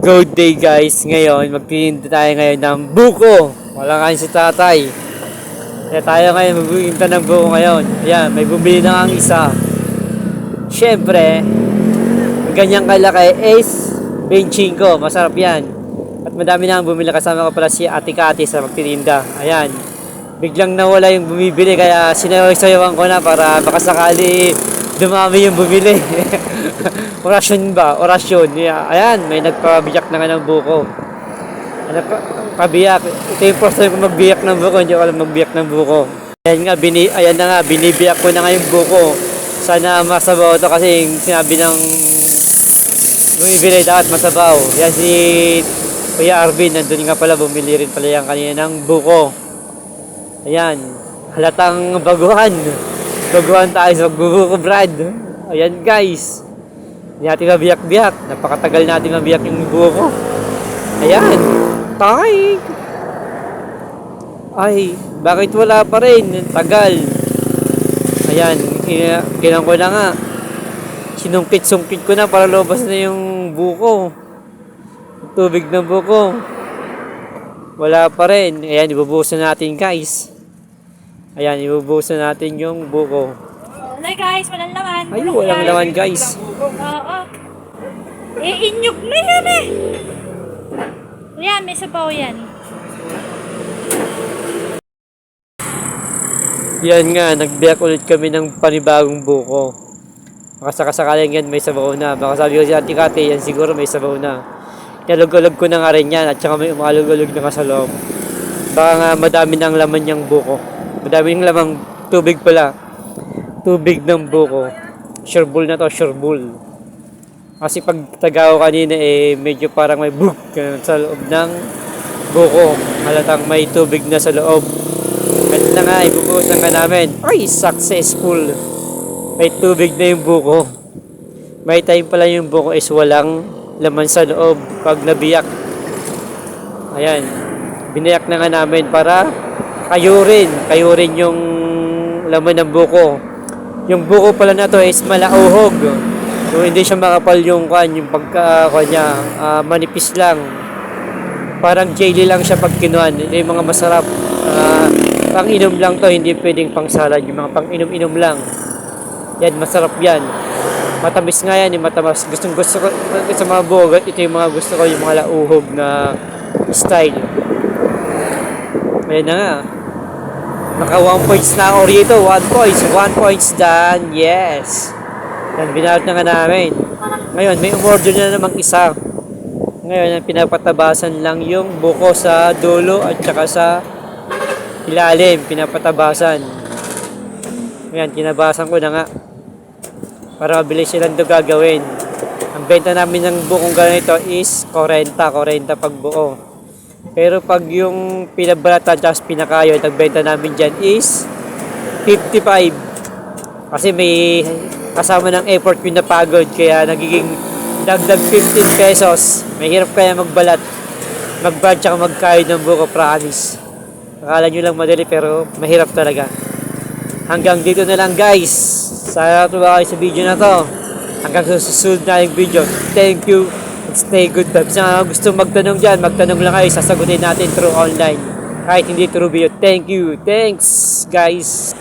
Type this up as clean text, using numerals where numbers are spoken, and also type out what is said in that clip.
Good day guys, ngayon magtitinda tayo ngayon ng buko. Wala kain si tatay. Kaya tayo ngayon magtitinda ng buko ngayon. Ayan, may bumili na ang isa. Siyempre, ganyang kalaki is 25. Masarap yan. At madami na ang bumili, kasama ko pala si Ate Kati sa magtitinda. Ayan, biglang nawala yung bumibili kaya sinayaw-sayawan ko na para baka sakali dumami yung bumili. Orasyon ba? Orasyon. Yeah. Ayan, may nagpabiyak na nga ng buko. Ano pa? Pabiyak. Ito yung first time ko magbiyak ng buko. Hindi ko alam magbiyak ng buko. Ayan nga, ayan na nga, binibiyak ko na nga yung buko. Sana masabaw ito kasi sinabi ng bumibili dapat masabaw. Yan si Kuya Arvin, nandun nga pala, bumili rin pala yan kanina ng buko. Ayan, halatang baguhan. Baguhan tayo sa magbubuko, Brad. Ayan guys. Hindi natin mabiyak-biyak. Napakatagal natin mabiyak yung buko. Ayan. Tay! Ay, bakit wala pa rin? Tagal. Ayan, kinang ko na nga. Sinungkit-sungkit ko na para lobas na yung buko. Tubig ng buko. Wala pa rin. Ayan, ibubuhusan natin guys. Ayan, ibubuhusan natin yung buko. Wala guys, walang laman. Ay, walang laman guys. Oo. Inyok na yan eh. Yan, may sabaw yan. Yan nga, nagbiyak ulit kami ng panibagong buko. Baka sakasakaling yan may sabaw na. Baka sabi ko si Ate Kati, yan siguro may sabaw na. Nalog-alog ko na nga rin yan at saka may umalog-alog na nga sa loob. Baka nga madami ng laman yung buko. Madami ng lamang tubig pala. Tubig ng buko. Sureball na to, sureball. Kasi pag tagaw kanina medyo parang may bug sa loob ng buko. Halatang may tubig na sa loob. At na nga, ibubuhusan ka namin. Ay, successful. May tubig na yung buko. May time pala yung buko is walang laman sa loob pag nabiyak. Ayan. Binayak na nga namin para kayurin yung laman ng buko. Yung buko pala na to is malauhog. So, hindi siya makapal yung pagka niya, manipis lang. Parang jelly lang siya pag kinuhan. Ito yung mga masarap. Pang inom lang to, hindi pwedeng pang salad. Yung mga pang inom-inom lang. Yan, masarap yan. Matamis nga yan, yung matamis. Gusto ko sa mga buko, ito yung mga gusto ko, yung mga lauhog na style. Ayan na nga. Naka 1 points na ako rito. 1 points done. Yes. Yan, binalot na nga namin. Ngayon, may umorder na namang isa. Ngayon, pinapatabasan lang yung buko sa dulo at saka sa ilalim. Pinapatabasan. Ngayon, kinabasan ko na nga. Para mabilis silang ito gagawin. Ang benta namin ng bukong ganito is 40 pag buo. Pero pag yung pinabalatan at pinakayod, ang benta namin dyan is 55. Kasi may kasama ng effort yung napagod, kaya nagiging dagdag 15 pesos. Mahirap kaya magbalat tsaka magkayod ng buko, promise. Akala nyo lang madali pero mahirap talaga. Hanggang dito na lang guys. Sana tuwa kayo sa video na to. Hanggang sa susunod na yung video. Thank you. Stay good vibes. Sa gusto magtanong dyan, magtanong lang kayo. Sasagutin natin through online. Kahit hindi through video. Thank you. Thanks guys.